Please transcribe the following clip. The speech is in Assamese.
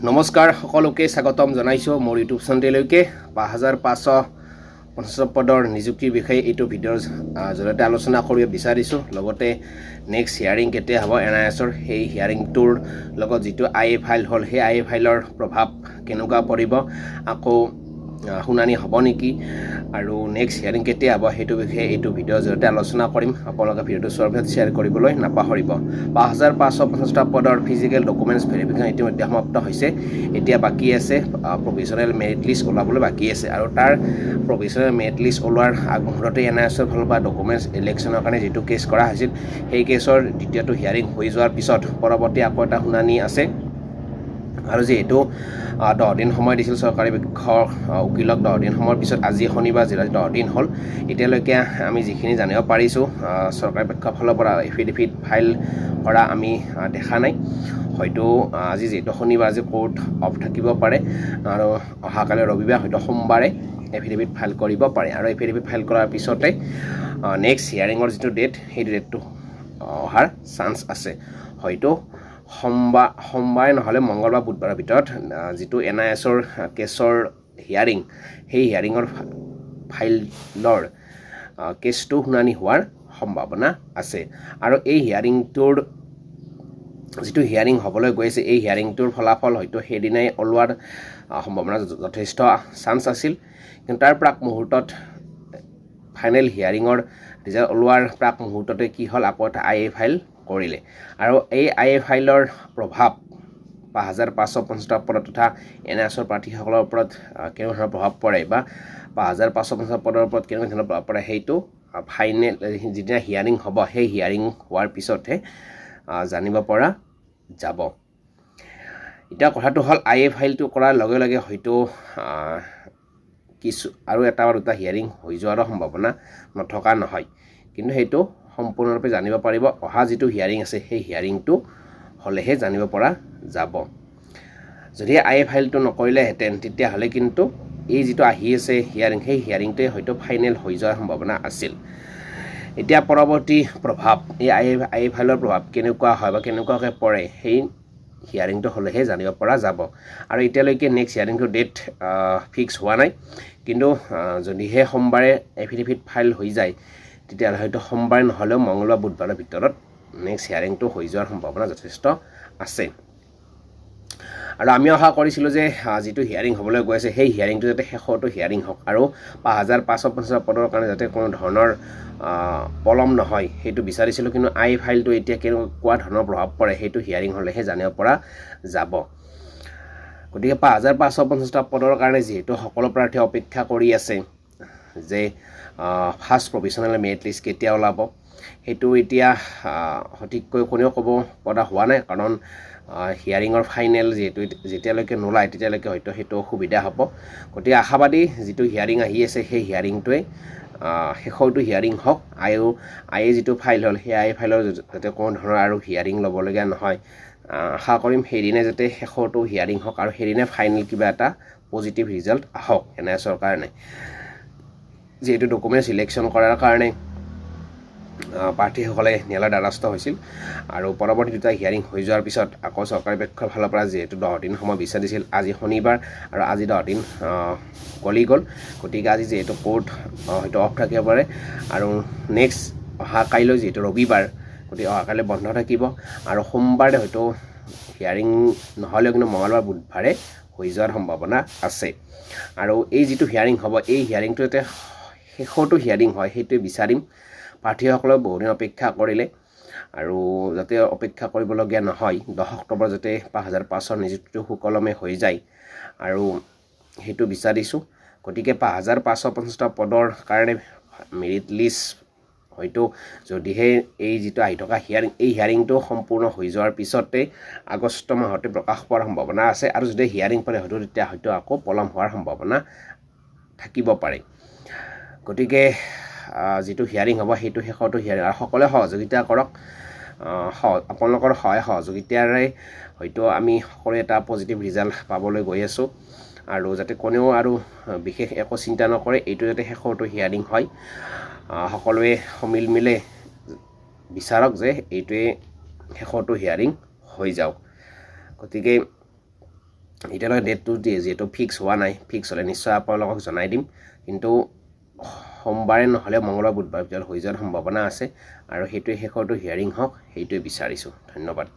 নমস্কাৰ সকলোকে স্বাগতম জনাইছো মোৰ ইউটিউব চেনেললৈকে 5550 পদৰ নিযুক্তিৰ বিষয়ে এইটো ভিডিঅ'ৰ জৰিয়তে আলোচনা কৰিব বিচাৰিছো লগতে নেক্সট হিয়াৰিং কেতিয়া হ'ব এনআইএছৰ সেই হিয়াৰিংটোৰ লগত যিটো আইএ ফাইল হ'ল সেই আইএ ফাইলৰ প্ৰভাৱ কেনেকুৱা পৰিব আকৌ শুনানি হ'ব নেকি আৰু নেক্সট হিয়াৰিং কেতিয়া হ'ব সেইটো বিষয়ে এইটো ভিডিঅ'ৰ জৰিয়তে আলোচনা কৰিম আপোনালোকে ভিডিঅ'টো চোৱাৰ পিছত শ্বেয়াৰ কৰিবলৈ নাপাহৰিব 5550 পদৰ ফিজিকেল ডকুমেণ্টছ ভেৰিফিকেশ্যন ইতিমধ্যে সমাপ্ত হৈছে এতিয়া বাকি আছে প্ৰভিজনেল মেৰিট লিষ্ট ওলাবলৈ বাকি আছে আৰু তাৰ প্ৰভিজনেল মেৰিট লিষ্ট ওলোৱাৰ আগমুহূৰ্ততে এনআইএছৰ ফালৰ পৰা ডকুমেণ্টছ ইলেকশ্যনৰ কাৰণে যিটো কেছ কৰা হৈছিল সেই কেছৰ দ্বিতীয়টো হিয়াৰিং হৈ যোৱাৰ পিছত পৰৱৰ্তী আকৌ এটা শুনানি আছে আৰু যেহেতু 10 দিন সময় দিছিল চৰকাৰী পক্ষৰ উকিলক 10 দিন সময়ৰ পিছত আজি শনিবাৰ জিলা 10 দিন হ'ল এতিয়ালৈকে আমি যিখিনি জানিব পাৰিছোঁ চৰকাৰী পক্ষৰ ফালৰ পৰা এফিডেভিট ফাইল কৰা আমি দেখা নাই হয়তো আজি যেহেতু শনিবাৰ আজি কোৰ্ট অফ থাকিব পাৰে আৰু অহাকালি ৰবিবাৰ হয়তো সোমবাৰে এফিডেভিট ফাইল কৰিব পাৰে আৰু এফিডেভিট ফাইল কৰাৰ পিছতে নেক্সট হিয়াৰিঙৰ যিটো ডেট সেই ডেটটো অহাৰ চান্স আছে হয়তো সোমবাৰে নহ'লে মঙ্গলবাৰ বুধবাৰৰ ভিতৰত যিটো এনআইএছৰ কেছৰ হিয়াৰিং সেই হিয়াৰিঙৰ ফাইলৰ কেছটো শুনানি হোৱাৰ সম্ভাৱনা আছে আৰু এই হিয়াৰিংটোৰ যিটো হিয়াৰিং হ'বলৈ গৈ আছে এই হিয়াৰিংটোৰ ফলাফল হয়তো সেইদিনাই ওলোৱাৰ সম্ভাৱনা যথেষ্ট চান্স আছিল কিন্তু তাৰ প্ৰাক মুহূৰ্তত ফাইনেল হিয়াৰিঙৰ ৰিজাল্ট ওলোৱাৰ প্ৰাক মুহূৰ্ততে কি হ'ল আকৌ এটা আইএ ফাইল কৰিলে আৰু এই আইএ ফাইলৰ প্ৰভাৱ 5550 পদত তথা এনআইএছৰ প্ৰাৰ্থীসকলৰ ওপৰত কেনেকুৱা ধৰণৰ প্ৰভাৱ পৰে বা 5550 পদৰ ওপৰত কেনেকুৱা ধৰণৰ প্ৰভাৱ পৰে সেইটো ফাইনেল যিদিনা হিয়াৰিং হ'ব সেই হিয়াৰিং হোৱাৰ পিছতহে জানিব পৰা যাব এতিয়া কথাটো হ'ল আইএ ফাইলটো কৰাৰ লগে লগে হয়তো কিছু আৰু এটা বা দুটা হিয়াৰিং হৈ যোৱাৰো সম্ভাৱনা নথকা নহয় কিন্তু সেইটো সম্পূৰ্ণৰূপে জানিব পাৰিব অহা যিটো হিয়াৰিং আছে সেই হিয়াৰিংটো হ'লেহে জানিব পৰা যাব যদি আইএ ফাইলটো নকৰিলেহেঁতেন তেতিয়াহ'লে কিন্তু এই যিটো আহি আছে হিয়াৰিং সেই হিয়াৰিংটোৱে হয়তো ফাইনেল হৈ যোৱাৰ সম্ভাৱনা আছিল এতিয়া পৰৱৰ্তী প্ৰভাৱ এই আইএ ফাইলৰ প্ৰভাৱ কেনেকুৱা হয় বা কেনেকুৱাকৈ পৰে সেই হিয়াৰিংটো হ'লেহে জানিব পৰা যাব আৰু এতিয়ালৈকে নেক্সট হিয়াৰিংটো ডেট ফিক্স হোৱা নাই কিন্তু যদিহে সোমবাৰে এফিডেভিট ফাইল হৈ যায় তেতিয়াহ'লে হয়তো সোমবাৰে নহ'লেও মঙ্গলবাৰ বুধবাৰৰ ভিতৰত নেক্সট হিয়াৰিংটো হৈ যোৱাৰ সম্ভাৱনা যথেষ্ট আছে আৰু আমি আশা কৰিছিলোঁ যে যিটো হিয়াৰিং হ'বলৈ গৈ আছে সেই হিয়াৰিংটো যাতে শেষৰটো হিয়াৰিং হওক আৰু 5550 পদৰ কাৰণে যাতে কোনো ধৰণৰ পলম নহয় সেইটো বিচাৰিছিলোঁ কিন্তু আই ফাইলটো এতিয়া কেনেকুৱা ধৰণৰ প্ৰভাৱ পৰে সেইটো হিয়াৰিং হ'লেহে জানিব পৰা যাব গতিকে 5550 পদৰ কাৰণে যিহেতু সকলো প্ৰাৰ্থী অপেক্ষা কৰি আছে যে ফাৰ্ষ্ট প্ৰভিজনেল মেৰিট লিষ্ট কেতিয়া ওলাব সেইটো এতিয়া সঠিককৈ কোনেও ক'ব পৰা হোৱা নাই কাৰণ হিয়াৰিঙৰ ফাইনেল যিহেতু যেতিয়ালৈকে নোলায় তেতিয়ালৈকে হয়তো সেইটো অসুবিধা হ'ব গতিকে আশাবাদী যিটো হিয়াৰিং আহি আছে সেই হিয়াৰিংটোৱে শেষৰটো হিয়াৰিং হওক আইএ যিটো ফাইল হ'ল সেই আইএ ফাইলৰ যাতে কোনো ধৰণৰ আৰু হিয়াৰিং ল'বলগীয়া নহয় আশা কৰিম সেইদিনে যাতে শেষৰটো হিয়াৰিং হওক আৰু সেইদিনে ফাইনেল কিবা এটা পজিটিভ ৰিজাল্ট আহক এনআইএছৰ কাৰণে যিহেতু ডকুমেণ্টছ ইলেকশ্যন কৰাৰ কাৰণে প্ৰাৰ্থীসকলে ন্যায়ালয়ৰ দ্বাৰস্থ হৈছিল আৰু পৰৱৰ্তী দুটা হিয়াৰিং হৈ যোৱাৰ পিছত আকৌ চৰকাৰী পক্ষৰ ফালৰ পৰা যিহেতু 10 দিন সময় বিচাৰিছিল আজি শনিবাৰ আৰু আজি 10 দিন গলি গ'ল গতিকে আজি যিহেতু কোৰ্ট হয়তো অফ থাকিব পাৰে আৰু নেক্সট অহা কাইলৈ যিহেতু ৰবিবাৰ গতিকে অহাকাইলৈ বন্ধ থাকিব আৰু সোমবাৰে হয়তো হিয়াৰিং নহ'লেও কিন্তু মঙ্গলবাৰ বুধবাৰে হৈ যোৱাৰ সম্ভাৱনা আছে আৰু এই যিটো হিয়াৰিং হ'ব এই হিয়াৰিংটো যাতে শেষৰটো হিয়াৰিং হয় সেইটোৱে বিচাৰিম প্ৰাৰ্থীসকলে বহুদিন অপেক্ষা কৰিলে আৰু যাতে অপেক্ষা কৰিবলগীয়া নহয় 10 অক্টোবৰ যাতে 5500 নিযুক্তিটো সুকলমে হৈ যায় আৰু সেইটো বিচাৰিছোঁ গতিকে 5550 পদৰ কাৰণে মেৰিট লিষ্ট হয়তো যদিহে এই যিটো আহি থকা হিয়াৰিং এই হিয়াৰিংটো সম্পূৰ্ণ হৈ যোৱাৰ পিছতে আগষ্ট মাহতে প্ৰকাশ পোৱাৰ সম্ভাৱনা আছে আৰু যদি হিয়াৰিং পৰে হয়তো তেতিয়া হয়তো আকৌ পলম হোৱাৰ সম্ভাৱনা থাকিব পাৰে গতিকে যিটো হিয়াৰিং হ'ব সেইটো শেষৰটো হিয়াৰিং আৰু সকলোৱে সহযোগিতা কৰক আপোনালোকৰ সহায় সহযোগিতাৰে হয়তো আমি সকলোৱে এটা পজিটিভ ৰিজাল্ট পাবলৈ গৈ আছোঁ আৰু যাতে কোনেও আৰু বিশেষ একো চিন্তা নকৰে এইটো যাতে শেষৰটো হিয়াৰিং হয় সকলোৱে সমিল মিলে বিচাৰক যে এইটোৱে শেষৰটো হিয়াৰিং হৈ যাওক গতিকে এতিয়ালৈকে ডেটটো যিহেতু ফিক্স হোৱা নাই, ফিক্স হ'লে নিশ্চয় আপোনালোকক জনাই দিম, কিন্তু সোমবাৰে নহ'লে মঙলবাৰ বুধবাৰ ভিতৰত হৈ যোৱাৰ সম্ভাৱনা আছে আৰু সেইটোৱে শেষৰটো হিয়াৰিং হওক সেইটোৱে বিচাৰিছোঁ। ধন্যবাদ।